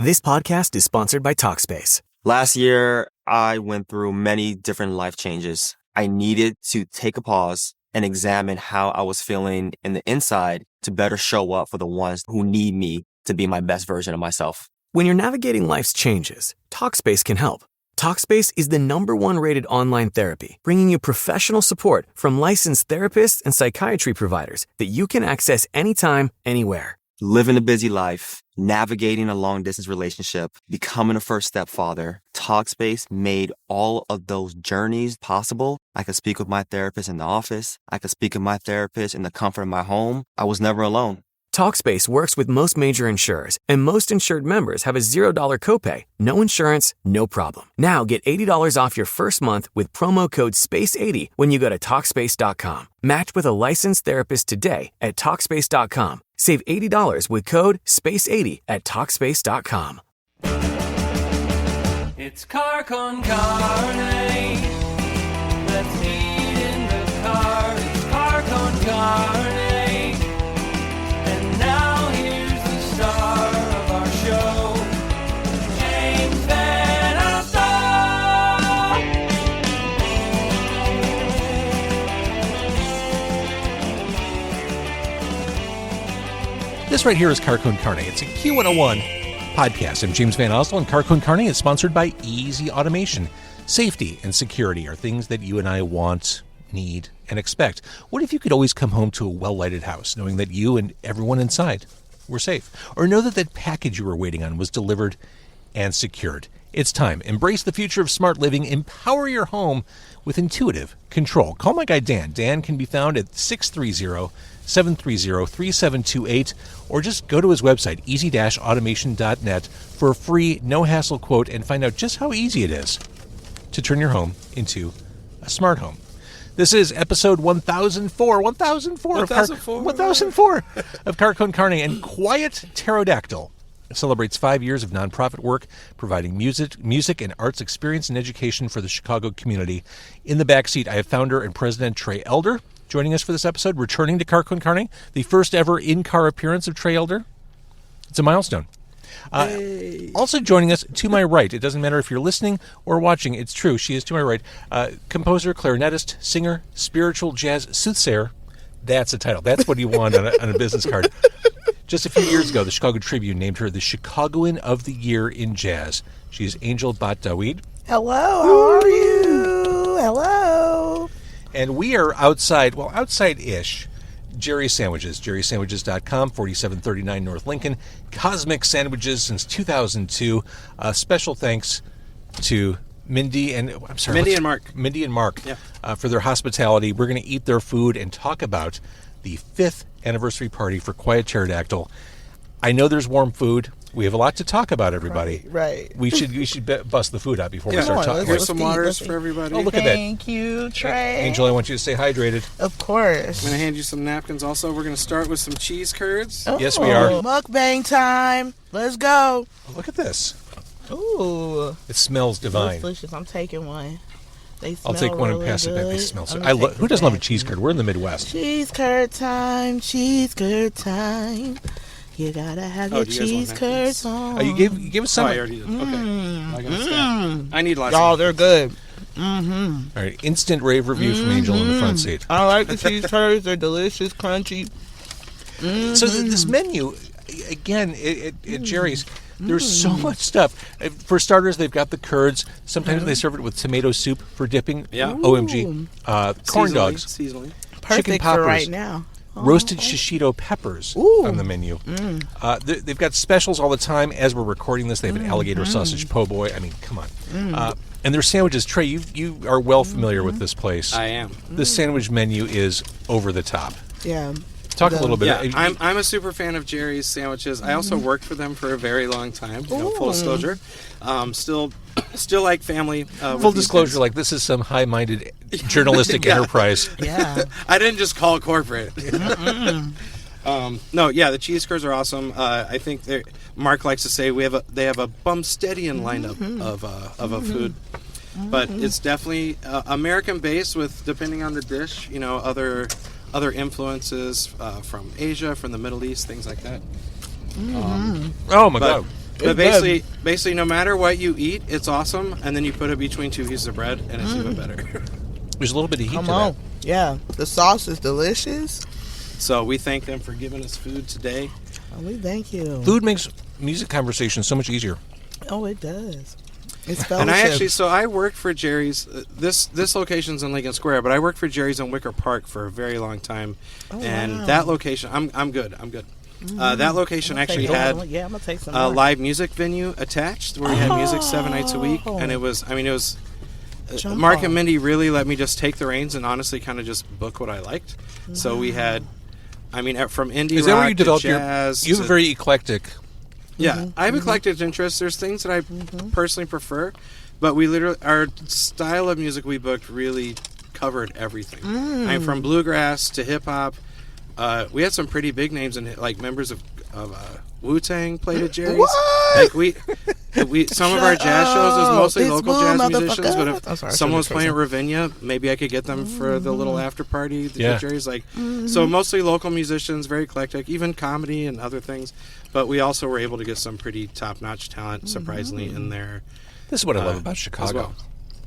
This podcast is sponsored by Talkspace. Last year, I went through many different life changes. I needed to take a pause and examine how I was feeling in the inside to better show up for the ones who need me to be my best version of myself. When you're navigating life's changes, Talkspace can help. Talkspace is the #1 rated online therapy, bringing you professional support from licensed therapists and psychiatry providers that you can access anytime, anywhere. Living a busy life, navigating a long-distance relationship, becoming a first-step father, Talkspace made all of those journeys possible. I could speak with my therapist in the office. I could speak with my therapist in the comfort of my home. I was never alone. Talkspace works with most major insurers, and most insured members have a $0 copay. No insurance, no problem. Now get $80 off your first month with promo code SPACE80 when you go to Talkspace.com. Match with a licensed therapist today at Talkspace.com. Save $80 with code SPACE80 at Talkspace.com. It's car con carne. Let's meet in the car. It's car con carne. And now here's the star of our show, James Van Elston. This right here is Car Con Carne. It's a Q101 podcast. I'm James Van Elston, and Car Con Carne is sponsored by Easy Automation. Safety and security are things that you and I want, need, and expect. What if you could always come home to a well-lighted house, knowing that you and everyone inside were safe? Or know that that package you were waiting on was delivered and secured? It's time. Embrace the future of smart living. Empower your home with intuitive control. Call my guy Dan. Dan can be found at 630-730-3728, or just go to his website, easy-automation.net, for a free, no-hassle quote and find out just how easy it is to turn your home into a smart home. This is episode 1004 of Car Con Carne, and Quiet Pterodactyl celebrates 5 years of nonprofit work providing music and arts experience and education for the Chicago community. In the backseat, I have founder and President Trey Elder joining us for this episode, returning to Car Con Carne, the first ever in-car appearance of Trey Elder. It's a milestone. Also joining us to my right, it doesn't matter if you're listening or watching, it's true, she is to my right, composer, clarinetist, singer, spiritual jazz soothsayer. That's a title. That's what you want on a business card. Just a few years ago, the Chicago Tribune named her the Chicagoan of the Year in Jazz. She is Angel Bat Dawid. Hello, how are you? Hello. And we are outside, well, outside-ish, Jerry's Sandwiches, jerrysandwiches.com, 4739 North Lincoln. Cosmic Sandwiches since 2002. Special thanks to Mindy and Mark Yeah. For their hospitality. We're going to eat their food and talk about the 5th anniversary party for Quiet Pterodactyl. I know there's warm food. We have a lot to talk about, everybody. Right. We should bust the food out before we Yeah. start talking. Here's some waters for everybody. Oh, look at that. Thank you, Trey. Angel, I want you to stay hydrated. Of course. I'm going to hand you some napkins also. We're going to start with some cheese curds. Oh, Yes, we are. Mukbang time. Let's go. Oh, look at this. Ooh. It smells divine. Delicious. I'm taking one. They smell I'll take one really and pass it back. They good. smell so. I'm gonna take Who the doesn't love a back. cheese curd? We're in the Midwest. Cheese curd time. Cheese curd time. You gotta have your do you guys want cheese curds on. Oh, you gave us some. I already did. Okay. I got staff. I need lots Y'all, of they're good. All right, instant rave review from Angel in the front seat. I like the cheese curds. They're delicious, crunchy. So this menu, again, at Jerry's, there's so much stuff. For starters, they've got the curds. Sometimes they serve it with tomato soup for dipping. Yeah. OMG. Corn dogs. Seasonally. Perfect chicken for poppers. right now. Roasted shishito peppers Ooh. on the menu. They've got specials all the time. As we're recording this, they have an alligator sausage po' boy. I mean, come on. And their sandwiches. Trey, you are well familiar with this place. I am. The sandwich menu is over the top. Yeah. Talk a little bit. Yeah, I'm a super fan of Jerry's sandwiches. I also worked for them for a very long time. Full disclosure. Still like family. Full disclosure, like this is some high-minded journalistic enterprise. Yeah. I didn't just call corporate. No, yeah, the cheese curds are awesome. I think Mark likes to say they have a Bumsteadian lineup of a food, but it's definitely American based with, depending on the dish, other influences from Asia, from the Middle East, things like that. Oh my God! But basically, no matter what you eat, it's awesome. And then you put it between two pieces of bread, and it's even better. There's a little bit of heat Come to on. that. Yeah. The sauce is delicious. So we thank them for giving us food today. Oh, we thank you. Food makes music conversation so much easier. Oh, it does. It's And fellowship. I worked for Jerry's. This location's in Lincoln Square, but I worked for Jerry's in Wicker Park for a very long time. And wow. that location, I'm good. That location actually had I'm gonna take some a more. live music venue attached where we had music 7 nights a week, and it was Jump Mark on. and Mindy really let me just take the reins and honestly kind of just book what I liked. So we had, from indie Is that rock where you developed to jazz. you have a very eclectic. Yeah, I have eclectic interests. There's things that I personally prefer, but our style of music we booked really covered everything. From bluegrass to hip hop. We had some pretty big names and like members of Wu-Tang played at Jerry's. What? Like we some of our jazz shows was mostly It's local Boo, jazz musicians, but motherfucker. I'm sorry, I if someone was shouldn't playing have at Ravinia, maybe I could get them for the little after party Yeah. at Jerry's. So mostly local musicians, very eclectic, even comedy and other things. But we also were able to get some pretty top-notch talent, surprisingly, in there. This is what I love about as Chicago. well.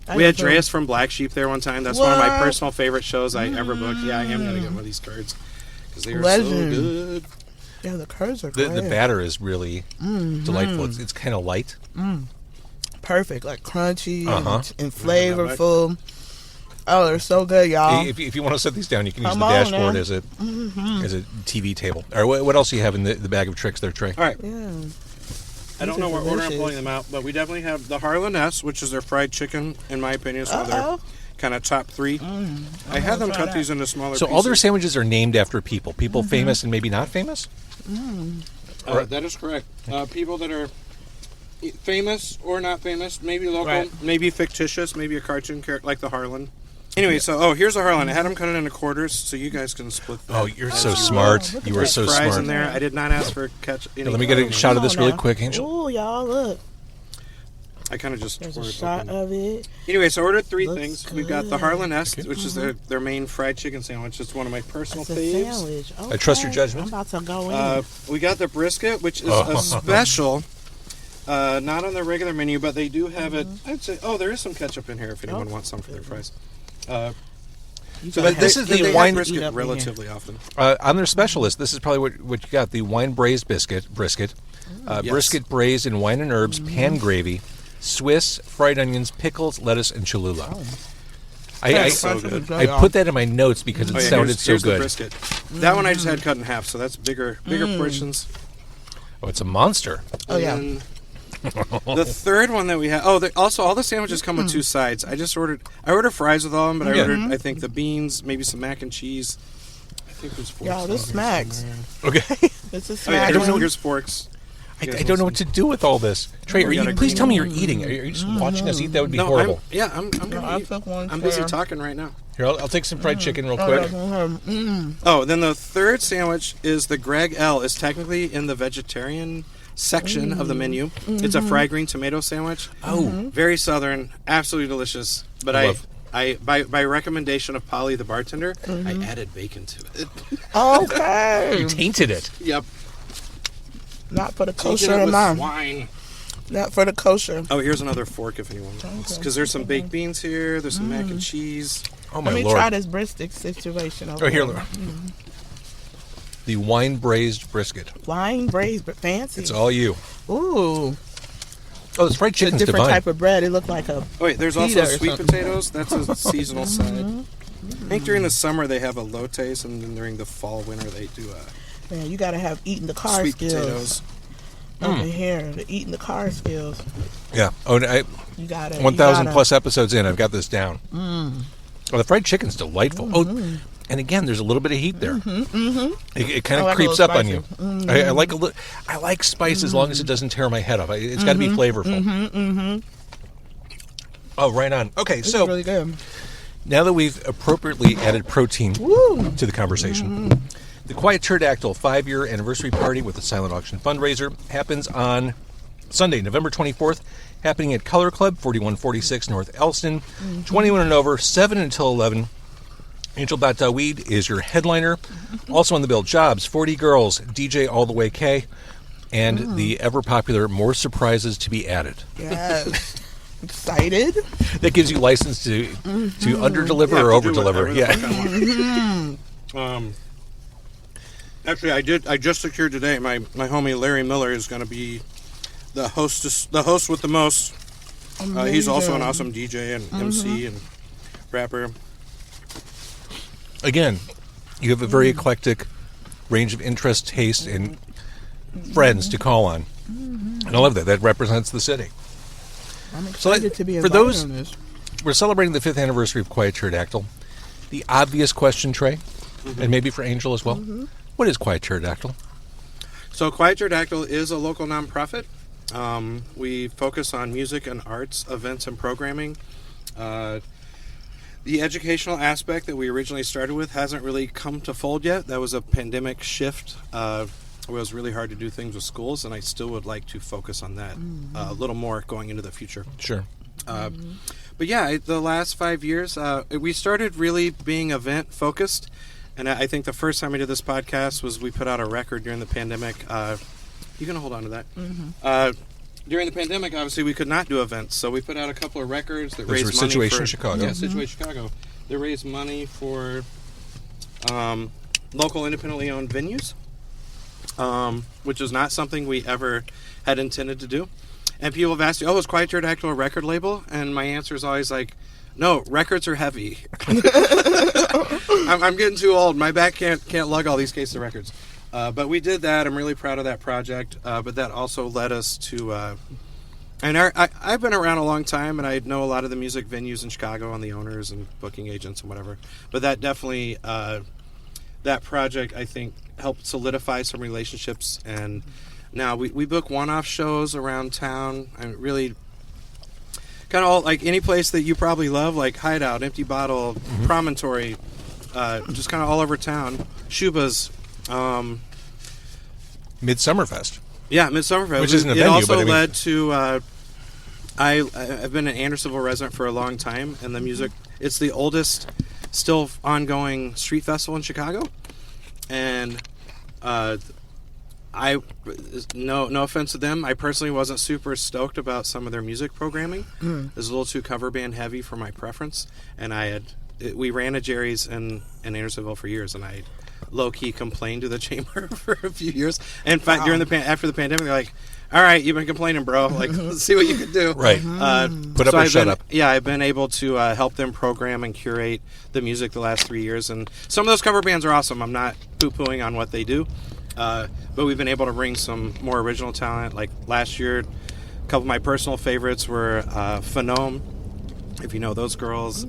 I We had do. Dreas from Black Sheep there one time. That's one of my What? personal favorite shows I ever booked. Yeah, I am going to get one of these cards because they are Legend. so good. Yeah, the curds are The great. batter is really delightful. It's kind of light. Perfect, like crunchy Uh-huh. and flavorful. Oh, they're so good, y'all. If you want to set these down, you can use Come the on dashboard now. as a TV table. All right, what else do you have in the bag of tricks there, Trey? All right. Yeah. I don't These know are what order I'm delicious. pulling them out, but we definitely have the Harland S, which is their fried chicken, in my opinion. It's one of their Uh-oh. kind of top three. I had them cut these into smaller So pieces. all their sandwiches are named after people famous and maybe not famous? That is correct. People that are famous or not famous, maybe local, Right. maybe fictitious, maybe a cartoon character like the Harlan. Anyway, here's the Harlan. I had them cut it into quarters so you guys can split that. Oh, you're as so you smart. will. You are There's so fries smart. in there. I did not ask for ketchup. Here, let me get a shot of this really quick, Angel. Oh, y'all, look. I kind of just There's a poured it shot open. of it. Anyway, so I ordered three Looks things. We've got the good. Harlan S, which is their main fried chicken sandwich. It's one of my personal It's a faves. sandwich. I trust your Okay, judgment. I'm about to go in. We got the brisket, which is a special. Not on the regular menu, but they do have it. I'd say, there is some ketchup in here if anyone wants some for their fries. You So gotta this have- is the they have wine- Eat brisket up in relatively often. On their specialist, this is probably what you got: the wine braised brisket, Yes. brisket braised in wine and herbs, pan gravy, Swiss, fried onions, pickles, lettuce, and challah. I That's so good. I put that in my notes because it sounded so here's the good. brisket. That one I just had cut in half, so that's bigger portions. Oh, it's a monster. Oh, yeah. And then the third one that we had. Also all the sandwiches come with two sides. I ordered fries with all of them, but I Yeah. ordered I think the beans, maybe some mac and cheese. I think there's forks. Y'all, this on here smacks. somewhere. Okay. It's a Oh, yeah, snack. here's forks. I don't know what to do with all this. Trey, please tell me you're eating. Are you just watching us eat? That would be horrible. I'm gonna eat. took one I'm busy share. talking right now. Here, I'll take some fried chicken real Oh, quick. Then the third sandwich is the Greg L. It's technically in the vegetarian section of the menu. It's a fried green tomato sandwich. Oh. Very southern, absolutely delicious. But by recommendation of Polly, the bartender, I added bacon to it. Okay. You tainted it. Yep. Not for the Tainted kosher it with amount. wine. Not for the kosher. Oh, here's another fork if anyone wants. Because there's some baked beans here. There's some mac and cheese. Oh my Let me lord! try this brisket situation over Oh, here, here. the wine braised brisket. Wine braised, but fancy. It's all you. Ooh. Oh, this fried It's a chicken's different divine. type of bread. It looked like a... Oh, wait, there's Pita also or sweet something. potatoes. That's a seasonal side. I think during the summer they have elotes, and then during the fall, winter they do Man, you got to have eating the car sweet skills. potatoes. Over here, the eating the car skills. Yeah. Oh, and You got to... 1,000 plus episodes in, I've got this down. Oh, the fried chicken's delightful. Oh, and again, there's a little bit of heat there. It kind I of like a creeps little up on you. spicy. I like a little. I like spice as long as it doesn't tear my head off. It's got to be flavorful. Oh, right on. Okay, It's so really good. now that we've appropriately added protein to the conversation, the Quiet Pterodactyl 5-year anniversary party with the Silent Auction Fundraiser happens on Sunday, November 24th, happening at Color Club, 4146 North Elston, 21 and over, 7 until 11. Angel Bat Dawid is your headliner. Also on the bill, Jobs, 40 Girls, DJ All the Way K, and the ever-popular more surprises to be added. Yes. Excited. That gives you license to under-deliver or over-deliver. Actually, I just secured today. My homie Larry Miller is going to be the host with the most. He's also an awesome DJ and MC and rapper. Again, you have a very eclectic range of interest, taste, and friends to call on. And I love that. That represents the city. I'm excited to be for invited those, on this. we're celebrating the 5th anniversary of Quiet Pterodactyl. The obvious question, Trey, and maybe for Angel as well, what is Quiet Pterodactyl? So Quiet Pterodactyl is a local nonprofit. We focus on music and arts, events, and programming. The educational aspect that we originally started with hasn't really come to fold yet. That was a pandemic shift. It was really hard to do things with schools, and I still would like to focus on that a little more going into the future. Sure. But yeah, the last 5 years, we started really being event focused. And I think the first time we did this podcast was we put out a record during the pandemic. You can hold on to that. During the pandemic, obviously, we could not do events, so we put out a couple of records that raised money Situation for Chicago. Yeah, Situation Chicago. They raised money for local independently owned venues, which is not something we ever had intended to do. And people have asked me, "Oh, is Quiet Pterodactyl a record label?" And my answer is always like, "No, records are heavy. I'm getting too old. My back can't lug all these cases of records." But we did that. I'm really proud of that project. But that also led us to, and I've been around a long time, and I know a lot of the music venues in Chicago and the owners and booking agents and whatever. But that definitely, that project, I think, helped solidify some relationships. And now we book one-off shows around town, and really kind of all, like any place that you probably love, like Hideout, Empty Bottle, Promontory, just kind of all over town. Shuba's. Midsummerfest. Yeah, Midsummerfest. Which isn't a it venue, also but I mean, led to. I've been an Andersonville resident for a long time, and the music. It's the oldest, still ongoing street festival in Chicago, and no offense to them, I personally wasn't super stoked about some of their music programming. It was a little too cover band heavy for my preference, and we ran a Jerry's in Andersonville for years, and I low-key complained to the chamber for a few years. In fact, after the pandemic, they're like, "All right, you've been complaining, bro. Like, let's see what you can do." Right. Put up or shut up. Yeah, I've been able to help them program and curate the music the last 3 years, and some of those cover bands are awesome. I'm not poo-pooing on what they do, but we've been able to bring some more original talent. Like last year, a couple of my personal favorites were Phenome, if you know those girls,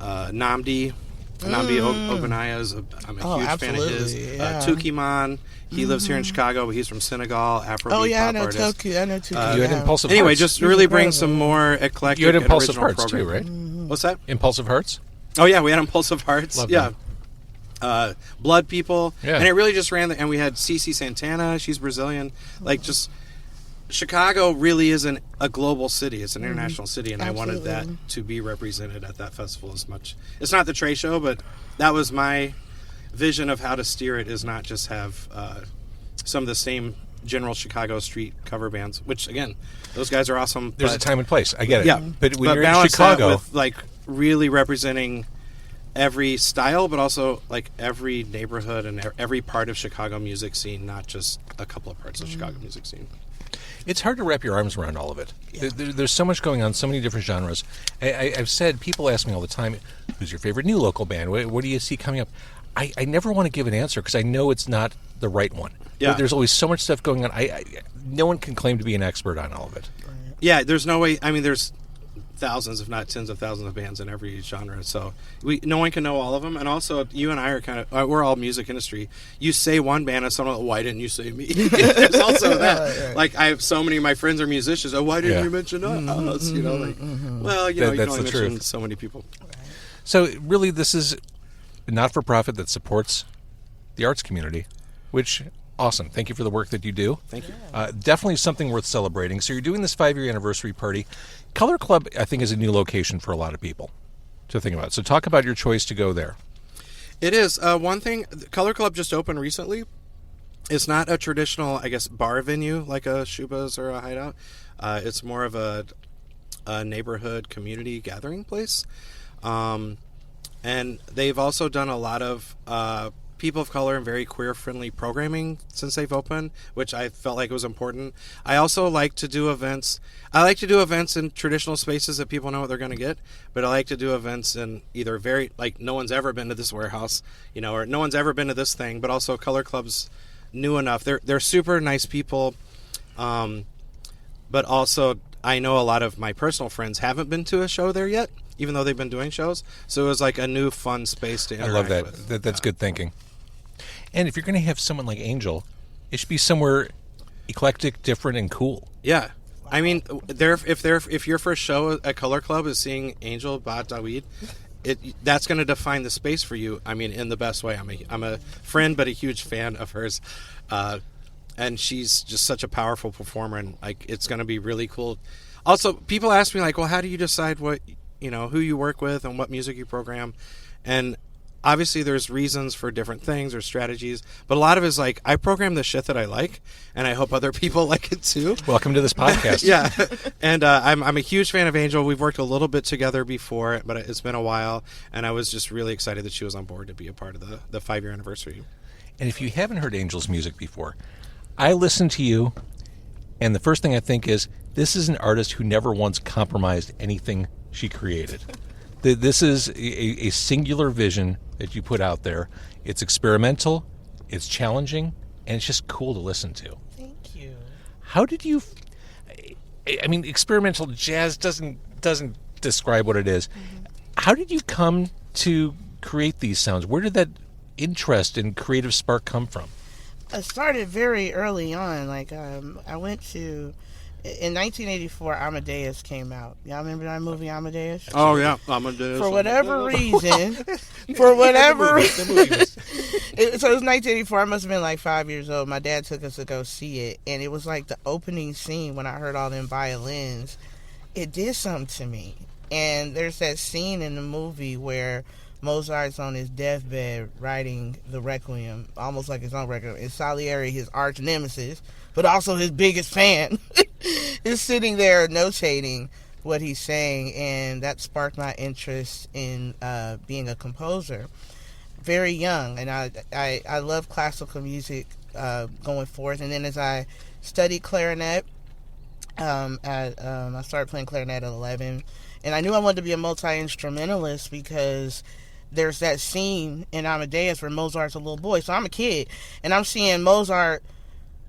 Namdi. Namdi Ogunaya, I'm a huge fan of his. Yeah. Tukimon, he lives here in Chicago, but he's from Senegal, Afrobeat pop artist. I know Tuki. You had Impulsive Anyway, Hearts. just really bring some more eclectic You had and Impulsive original Hearts too, programming. right? What's that? Impulsive Hearts? Oh yeah, we had Impulsive Hearts. Love yeah. Blood People. Yeah. And it really just ran, and we had Cece Santana, she's Brazilian. Like, just, Chicago really isn't a global city, it's an international city, and Absolutely. I wanted that to be represented at that festival as much. It's not the Trey show, but that was my vision of how to steer it, is not just have some of the same general Chicago street cover bands, which, again, those guys are awesome. There's a time and place. I get it. Yeah. But when you're in balance that Chicago, with, like, really representing every style, but also like every neighborhood and every part of Chicago music scene, not just a couple of parts of Chicago music scene. it's hard to wrap your arms around all of it. Yeah. There's so much going on, so many different genres. I've said, people ask me all the time, who's your favorite new local band? What do you see coming up? I never want to give an answer because I know it's not the right one. Yeah. There's always so much stuff going on. No one can claim to be an expert on all of it. Yeah, there's no way. I mean, there's thousands, if not tens of thousands of bands in every genre. So no one can know all of them. And also, you and I are we're all music industry. You say one band and someone, why didn't you say me? There's also that. Like, I have so many of my friends are musicians. Oh, why didn't you mention us? You know, like, well, you know, you can only mention so many people. So really, this is a not-for-profit that supports the arts community, which... Awesome. Thank you for the work that you do. Thank you. Definitely something worth celebrating. So you're doing this 5-year anniversary party. Color Club, I think, is a new location for a lot of people to think about. So talk about your choice to go there. It is. One thing, Color Club just opened recently, It's not a traditional, I guess, bar venue like a Shuba's or a Hideout. It's more of a neighborhood community gathering place. And they've also done a lot of people of color and very queer-friendly programming since they've opened, which I felt like was important. I also like to do events. I like to do events in traditional spaces that people know what they're going to get, but I like to do events in either very, like, no one's ever been to this warehouse, or no one's ever been to this thing, but also Color Club's new enough. They're super nice people, but also I know a lot of my personal friends haven't been to a show there yet, even though they've been doing shows. So it was like a new fun space to interact I love that. with. That's good thinking. And if you're going to have someone like Angel, it should be somewhere eclectic, different, and cool. Yeah. I mean, if your first show at Color Club is seeing Angel Bat Dawid, that's going to define the space for you. I mean, in the best way. I'm a friend, but a huge fan of hers, and she's just such a powerful performer, and like it's going to be really cool. Also, people ask me like, well, how do you decide what who you work with and what music you program? And obviously, there's reasons for different things or strategies, but a lot of it is like I program the shit that I like, and I hope other people like it too. Welcome to this podcast. Yeah, and I'm a huge fan of Angel. We've worked a little bit together before, but it's been a while, and I was just really excited that she was on board to be a part of the 5-year anniversary. And if you haven't heard Angel's music before, I listen to you, and the first thing I think is, this is an artist who never once compromised anything she created. This is a singular vision that you put out there. It's experimental, it's challenging, and it's just cool to listen to. Thank you. How did you... I mean, experimental jazz doesn't describe what it is. Mm-hmm. How did you come to create these sounds? Where did that interest and creative spark come from? I started very early on. Like, I went to... In 1984, Amadeus came out. Y'all remember that movie, Amadeus? Oh, yeah. Amadeus. For whatever reason, so it was 1984. I must have been like 5 years old. My dad took us to go see it, and it was like the opening scene when I heard all them violins. It did something to me. And there's that scene in the movie where Mozart's on his deathbed writing the Requiem, almost like his own Requiem. And Salieri, his arch nemesis, but also his biggest fan, is sitting there notating what he's saying, and that sparked my interest in being a composer. Very young, and I love classical music going forth. And then as I studied clarinet, I started playing clarinet at 11, and I knew I wanted to be a multi-instrumentalist because there's that scene in Amadeus where Mozart's a little boy. So I'm a kid, and I'm seeing Mozart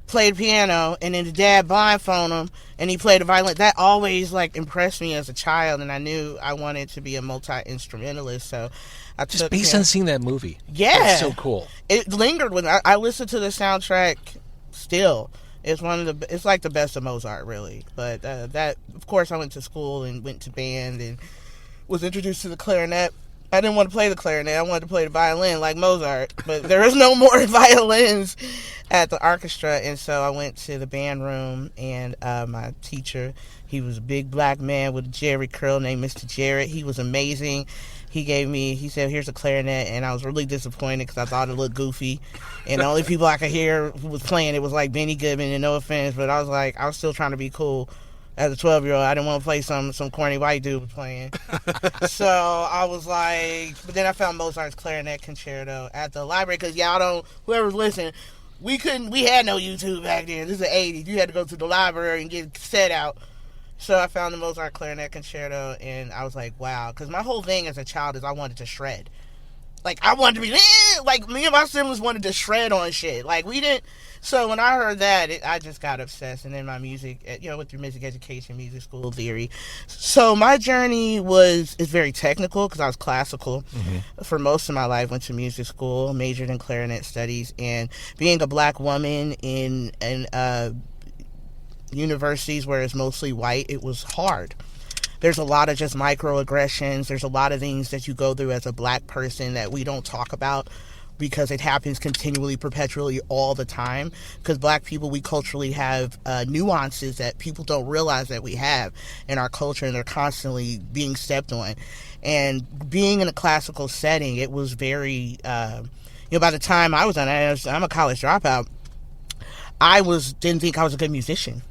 play the piano, and then the dad blindfold him, and he played the violin. That always like impressed me as a child, and I knew I wanted to be a multi-instrumentalist. So I just based on seeing that movie. Yeah, that's so cool. It lingered with me. I listen to the soundtrack still. It's it's like the best of Mozart, really. But that, of course, I went to school and went to band and was introduced to the clarinet. I didn't want to play the clarinet. I wanted to play the violin like Mozart. But there is no more violins at the orchestra. And so I went to the band room, and my teacher, he was a big black man with a jerry curl named Mr. Jarrett. He was amazing. He said, here's a clarinet, and I was really disappointed because I thought it looked goofy. And the only people I could hear who was playing it was like Benny Goodman, and no offense, but I was still trying to be cool. As a 12-year-old, I didn't want to play some corny white dude was playing. So I was like, but then I found Mozart's Clarinet Concerto at the library, because whoever's listening, we had no YouTube back then. This is the 80s. You had to go to the library and get a cassette out. So I found the Mozart Clarinet Concerto, and I was like, wow. Because my whole thing as a child is I wanted to shred. Like, I wanted to be, like, me and my siblings wanted to shred on shit. Like, we didn't. So when I heard that, I just got obsessed. And then my music, went through music education, music school theory. So my journey is very technical, because I was classical for most of my life. Went to music school, majored in clarinet studies. And being a black woman in universities where it's mostly white, it was hard. There's a lot of just microaggressions. There's a lot of things that you go through as a black person that we don't talk about, because it happens continually, perpetually, all the time. Because black people, we culturally have nuances that people don't realize that we have in our culture, and they're constantly being stepped on. And being in a classical setting, it was very, by the time I was on it, I'm a college dropout. I didn't think I was a good musician,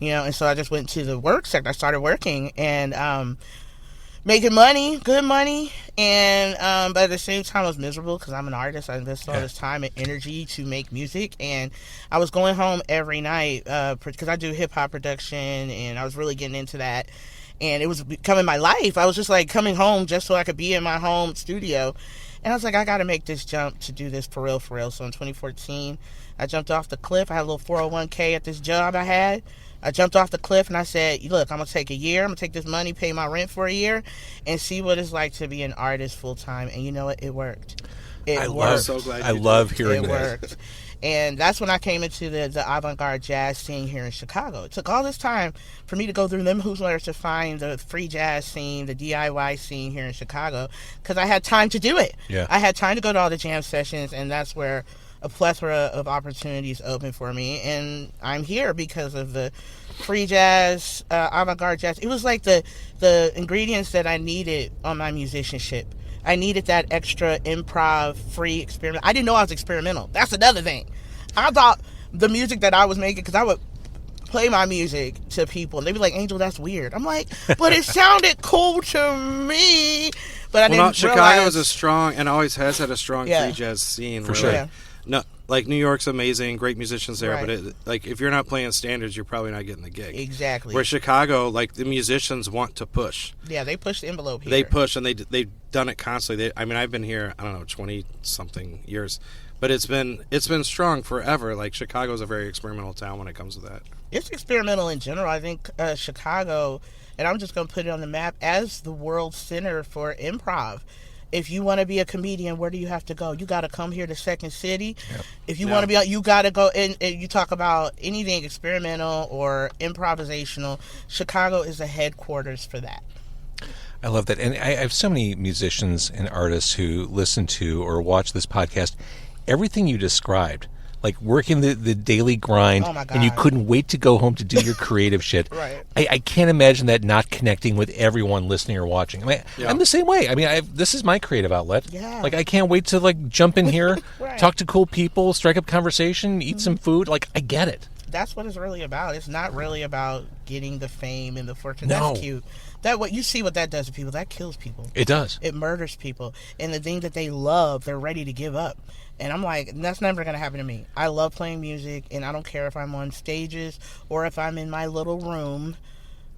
and so I just went to the work sector. I started working and making money, good money, and but at the same time I was miserable because I'm an artist. I invested all this time and energy to make music, and I was going home every night because I do hip-hop production, and I was really getting into that, and it was becoming my life. I was just like coming home just so I could be in my home studio, and I was like, I got to make this jump to do this for real. So in 2014 I jumped off the cliff. I had a little 401k at this job I had. I jumped off the cliff and I said, look, I'm going to take a year. I'm going to take this money, pay my rent for a year, and see what it's like to be an artist full time. And you know what? It worked. I love hearing it. It that. worked. And that's when I came into the avant-garde jazz scene here in Chicago. It took all this time for me to go through them hoops to find the free jazz scene, the DIY scene here in Chicago, because I had time to do it. Yeah. I had time to go to all the jam sessions, and that's where a plethora of opportunities open for me, and I'm here because of the free jazz, avant-garde jazz. It was like the ingredients that I needed on my musicianship. I needed that extra improv, free experiment. I didn't know I was experimental. That's another thing. I thought the music that I was making, because I would play my music to people, and they'd be like, Angel, that's weird. I'm like, but it sounded cool to me. But I didn't Chicago realize... is a strong, and always has had a strong free jazz scene. For sure. Yeah. No, like New York's amazing, great musicians there, Right. but if you're not playing standards, you're probably not getting the gig. Exactly. Where Chicago, like the musicians want to push. Yeah, they push the envelope here. They push, and they've done it constantly. I've been here, 20 something years, but it's been strong forever. Like Chicago's a very experimental town when it comes to that. It's experimental in general. I think Chicago, and I'm just going to put it on the map as the world center for improv. If you want to be a comedian, where do you have to go? You got to come here to Second City. Yep. If you want to be, you got to go. And you talk about anything experimental or improvisational, Chicago is the headquarters for that. I love that. And I have so many musicians and artists who listen to or watch this podcast. Everything you described, like working the daily grind, oh my God, and you couldn't wait to go home to do your creative shit. Right. I can't imagine that not connecting with everyone listening or watching. I'm the same way. This is my creative outlet. Yeah. Like, I can't wait to jump in here, Right. talk to cool people, strike up conversation, eat some food. Like, I get it. That's what it's really about. It's not really about getting the fame and the fortune. No. That's cute. What you see what that does to people. That kills people. It does. It murders people. And the thing that they love, they're ready to give up. And I'm like, that's never going to happen to me. I love playing music, and I don't care if I'm on stages or if I'm in my little room,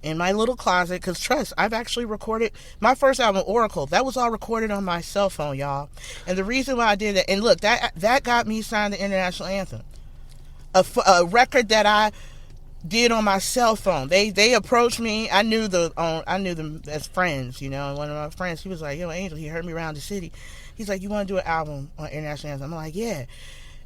in my little closet. Because trust, I've actually recorded my first album, Oracle. That was all recorded on my cell phone, y'all. And the reason why I did that, and look, that got me signed the international anthem. A record that I did on my cell phone. They approached me. I knew them as friends, And one of my friends, he was like, "Yo, Angel," he heard me around the city. He's like, "You want to do an album on international anthem?" I'm like, "Yeah."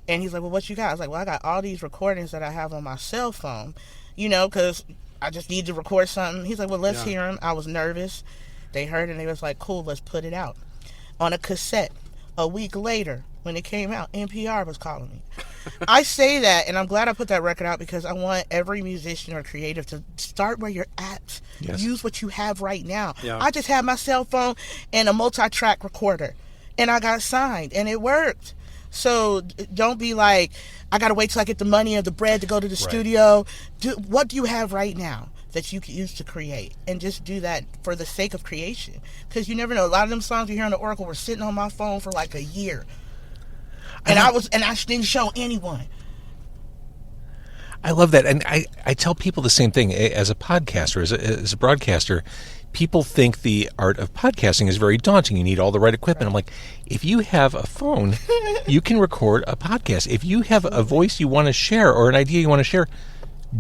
And he's like, "Well, what you got?" I was like, "Well, I got all these recordings that I have on my cell phone, because I just need to record something." He's like, "Well, let's hear them." I was nervous. They heard it, and they was like, "Cool, let's put it out." On a cassette. A week later, when it came out, NPR was calling me. I say that, and I'm glad I put that record out, because I want every musician or creative to start where you're at. Yes. Use what you have right now. Yeah. I just had my cell phone and a multi-track recorder, and I got signed, and it worked. So don't be like, I got to wait till I get the money or the bread to go to the studio. What do you have right now that you can use to create? And just do that for the sake of creation. Because you never know. A lot of them songs you hear on the Oracle were sitting on my phone for like a year. And I didn't show anyone. I love that. And I tell people the same thing. As a podcaster, as a broadcaster, people think the art of podcasting is very daunting. You need all the right equipment. I'm like, if you have a phone, you can record a podcast. If you have a voice you want to share or an idea you want to share,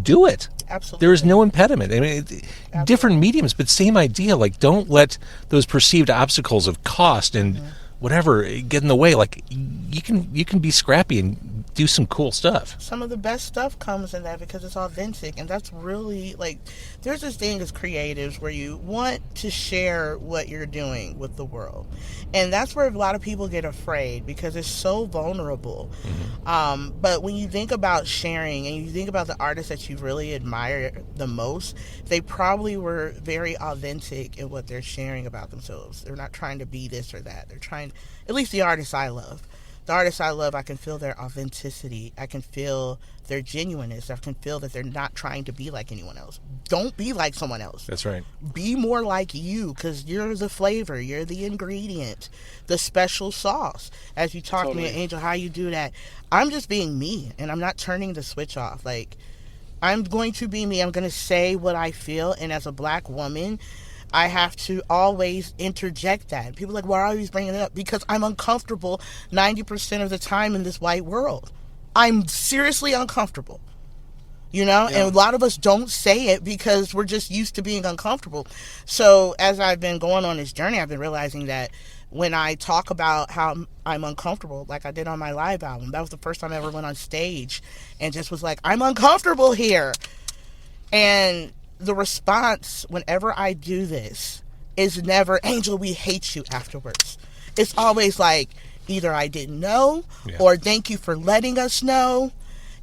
do it. Absolutely. There is no impediment. Different mediums, but same idea. Like, don't let those perceived obstacles of cost and whatever get in the way. Like, you can be scrappy and do some cool stuff. Some of the best stuff comes in that because it's authentic, and that's really, there's this thing as creatives where you want to share what you're doing with the world, and that's where a lot of people get afraid because it's so vulnerable. But when you think about sharing and you think about the artists that you really admire the most, they probably were very authentic in what they're sharing about themselves. They're not trying to be this or that. They're trying, at least the artists I love, The artists I love, I can feel their authenticity. I can feel their genuineness. I can feel that they're not trying to be like anyone else. Don't be like someone else. That's right. Be more like you, because you're the flavor. You're the ingredient, the special sauce. As you talk to me, Angel, how you do that. I'm just being me, and I'm not turning the switch off. Like, I'm going to be me. I'm going to say what I feel, and as a black woman, I have to always interject that. People are like, why are you always bringing it up? Because I'm uncomfortable 90% of the time in this white world. I'm seriously uncomfortable. You know? Yeah. And a lot of us don't say it because we're just used to being uncomfortable. So as I've been going on this journey, I've been realizing that when I talk about how I'm uncomfortable, like I did on my live album, that was the first time I ever went on stage and just was like, I'm uncomfortable here. And the response whenever I do this is never, Angel, we hate you afterwards. It's always like, either I didn't know, or thank you for letting us know.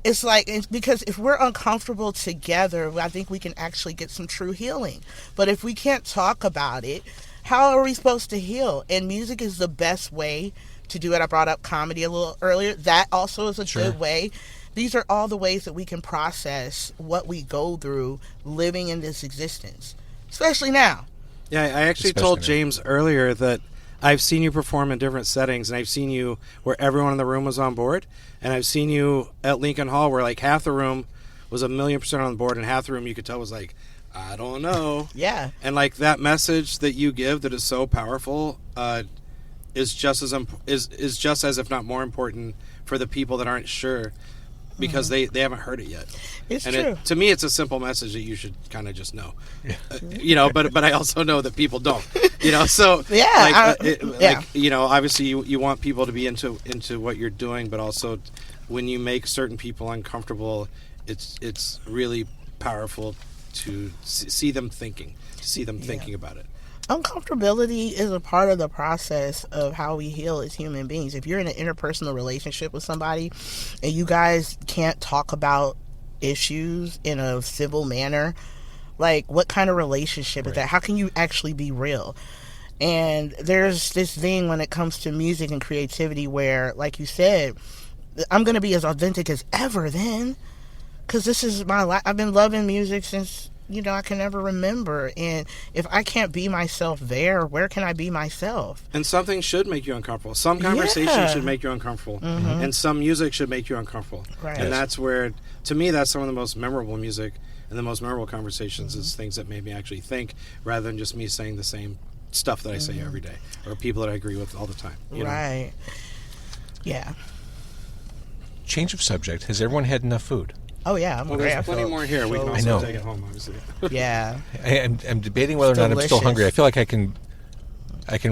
It's like, it's because if we're uncomfortable together, I think we can actually get some true healing. But if we can't talk about it, how are we supposed to heal? And music is the best way to do it. I brought up comedy a little earlier. That also is a good way. These are all the ways that we can process what we go through living in this existence, especially now. Yeah, I actually told James earlier that I've seen you perform in different settings, and I've seen you where everyone in the room was on board, and I've seen you at Lincoln Hall where like half the room was 1,000,000% on board, and half the room you could tell was like, I don't know. Yeah. And like that message that you give that is so powerful is just as if not more important for the people that aren't sure, because they haven't heard it yet. It's true. To me, it's a simple message that you should kind of just know. You know, but I also know that people don't. You know, so like, you know, obviously you want people to be into what you're doing, but also when you make certain people uncomfortable, it's really powerful to see them thinking about it. Uncomfortability is a part of the process of how we heal as human beings. If you're in an interpersonal relationship with somebody and you guys can't talk about issues in a civil manner, like what kind of relationship is that? How can you actually be real? And there's this thing when it comes to music and creativity where, like you said, I'm going to be as authentic as ever then, because this is my life. I've been loving music since, you know, I can never remember. And if I can't be myself there, where can I be myself? And something should make you uncomfortable. Some conversation should make you uncomfortable. Mm-hmm. And some music should make you uncomfortable. Right. And that's where, to me, that's some of the most memorable music and the most memorable conversations is things that made me actually think, rather than just me saying the same stuff that I say every day, or people that I agree with all the time. You know? Yeah. Change of subject. Has everyone had enough food? Oh, yeah. There's plenty more here. We can also take it home, obviously. Yeah. I'm debating whether or not I'm still hungry. I feel like I can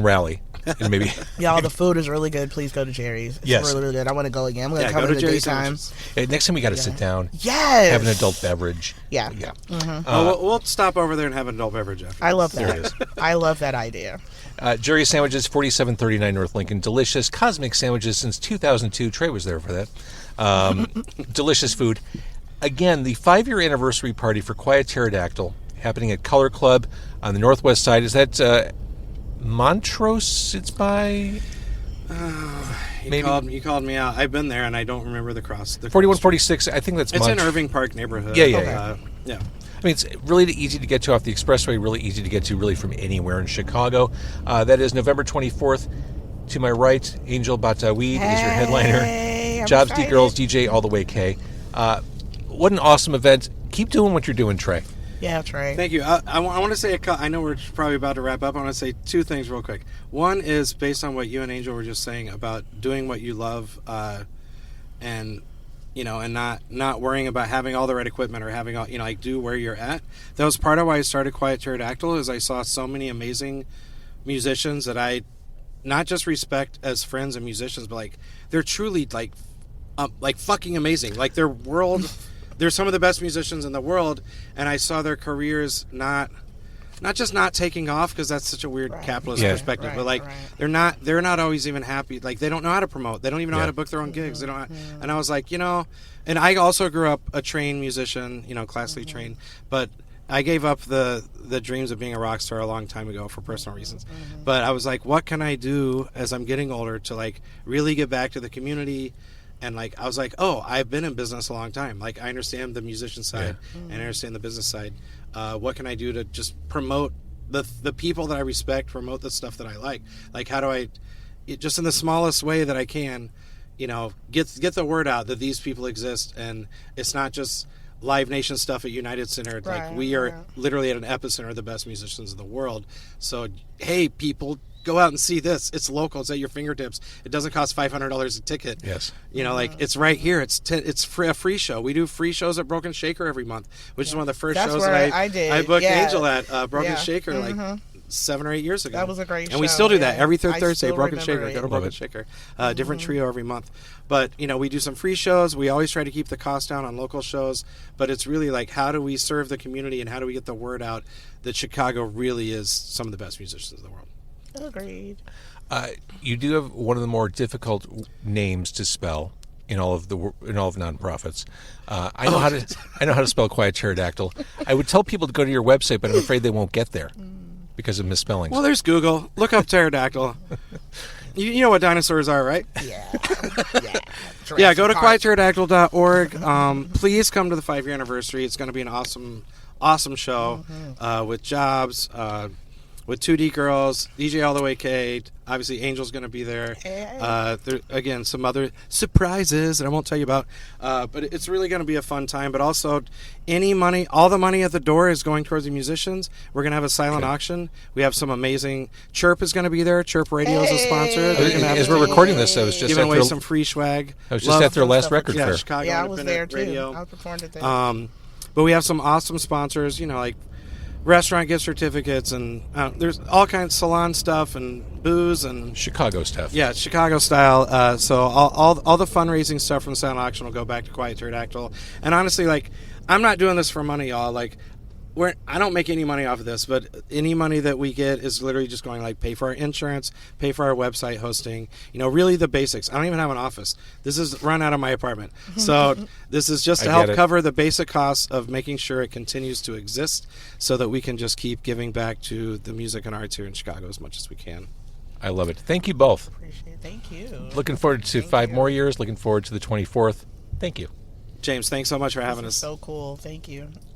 rally. And maybe y'all, the food is really good. Please go to Jerry's. It's really, really good. I want to go again. I'm going to come in the daytime. Next time we got to sit down. Yes. Have an adult beverage. Yeah. Mm-hmm. We'll stop over there and have an adult beverage after. I love that. There it is. I love that idea. Jerry's Sandwiches, 4739 North Lincoln. Delicious. Cosmic Sandwiches since 2002. Trey was there for that. Delicious food. Again, the 5-year anniversary party for Quiet Pterodactyl happening at Color Club on the northwest side. Is that Montrose? It's by... You called me out. I've been there, and I don't remember the cross. 4146, I think that's It's in Irving Park neighborhood. Yeah. Yeah. I mean, it's really easy to get to off the expressway, really easy to get to really from anywhere in Chicago. That is November 24th. To my right, Angel Bat Dawid is your headliner. Jobs D Girls, DJ all the way K. What an awesome event. Keep doing what you're doing, Trey. Yeah, Trey. Thank you. I want to say, I know we're probably about to wrap up. I want to say 2 things real quick. One is based on what you and Angel were just saying about doing what you love, and you know, and not worrying about having all the right equipment or having all, you know, like do where you're at. That was part of why I started Quiet Pterodactyl, is I saw so many amazing musicians that I not just respect as friends and musicians, but like they're truly like fucking amazing. Like their world. They're some of the best musicians in the world, and I saw their careers not just not taking off, because that's such a weird capitalist perspective, but like they're not always even happy. Like they don't know how to promote. They don't even know how to book their own gigs. They don't. And I was like, you know, and I also grew up a trained musician, you know, classically trained, but I gave up the dreams of being a rock star a long time ago for personal reasons. But I was like, what can I do as I'm getting older to like really get back to the community? And like I was like, oh, I've been in business a long time. Like I understand the musician side and I understand the business side. What can I do to just promote the people that I respect, promote the stuff that I like? Like how do I, just in the smallest way that I can, you know, get the word out that these people exist, and it's not just Live Nation stuff at United Center. Right, like we are literally at an epicenter of the best musicians in the world. So hey, people, go out and see this. It's local. It's at your fingertips. It doesn't cost $500 a ticket. Yes. You know, like it's right here. It's a free show. We do free shows at Broken Shaker every month, which is one of the first That's shows where that I did. I booked Yeah. Angel at Broken Yeah. Shaker like 7 or 8 years ago. That was a great show. And we still do that yeah. every third I Thursday. still Broken remember Shaker. it. Go to Love Broken it. Shaker. Different trio every month. But you know, we do some free shows. We always try to keep the cost down on local shows. But it's really like, how do we serve the community and how do we get the word out that Chicago really is some of the best musicians in the world? Agreed. You do have one of the more difficult names to spell in all of nonprofits. I know how to spell Quiet Pterodactyl. I would tell people to go to your website, but I'm afraid they won't get there because of misspellings. Well, there's Google. Look up pterodactyl. You know what dinosaurs are, right? Yeah. Yeah, go to Jurassic Park. quietpterodactyl.org. Please come to the 5-year anniversary. It's going to be an awesome show with Jobs, with 2D Girls, DJ All the Way K. Obviously, Angel's going to be there. There. Again, some other surprises that I won't tell you about. But it's really going to be a fun time. But also, all the money at the door is going towards the musicians. We're going to have a silent auction. We have some amazing. Chirp is going to be there. Chirp Radio is a sponsor. They're gonna have As we're recording this, I was just giving at away their, some free swag. I was just at their last record Yeah, fair. Chicagoan Yeah, I was there Independent too. Radio. I performed at that. But we have some awesome sponsors, you know, like restaurant gift certificates, and there's all kinds of salon stuff and booze and Chicago stuff. yeah, Chicago style. So all the fundraising stuff from Silent Auction will go back to Quiet Pterodactyl. And honestly, like, I'm not doing this for money, y'all. Like, I don't make any money off of this, but any money that we get is literally just going like pay for our insurance, pay for our website hosting, you know, really the basics. I don't even have an office. This is run out of my apartment. So this is just to help cover the basic costs of making sure it continues to exist so that we can just keep giving back to the music and arts here in Chicago as much as we can. I love it. Thank you both. Appreciate it. Thank you. Looking forward to 5 more years. Looking forward to the 24th. Thank you. James, thanks so much for having This us. is so cool. Thank you.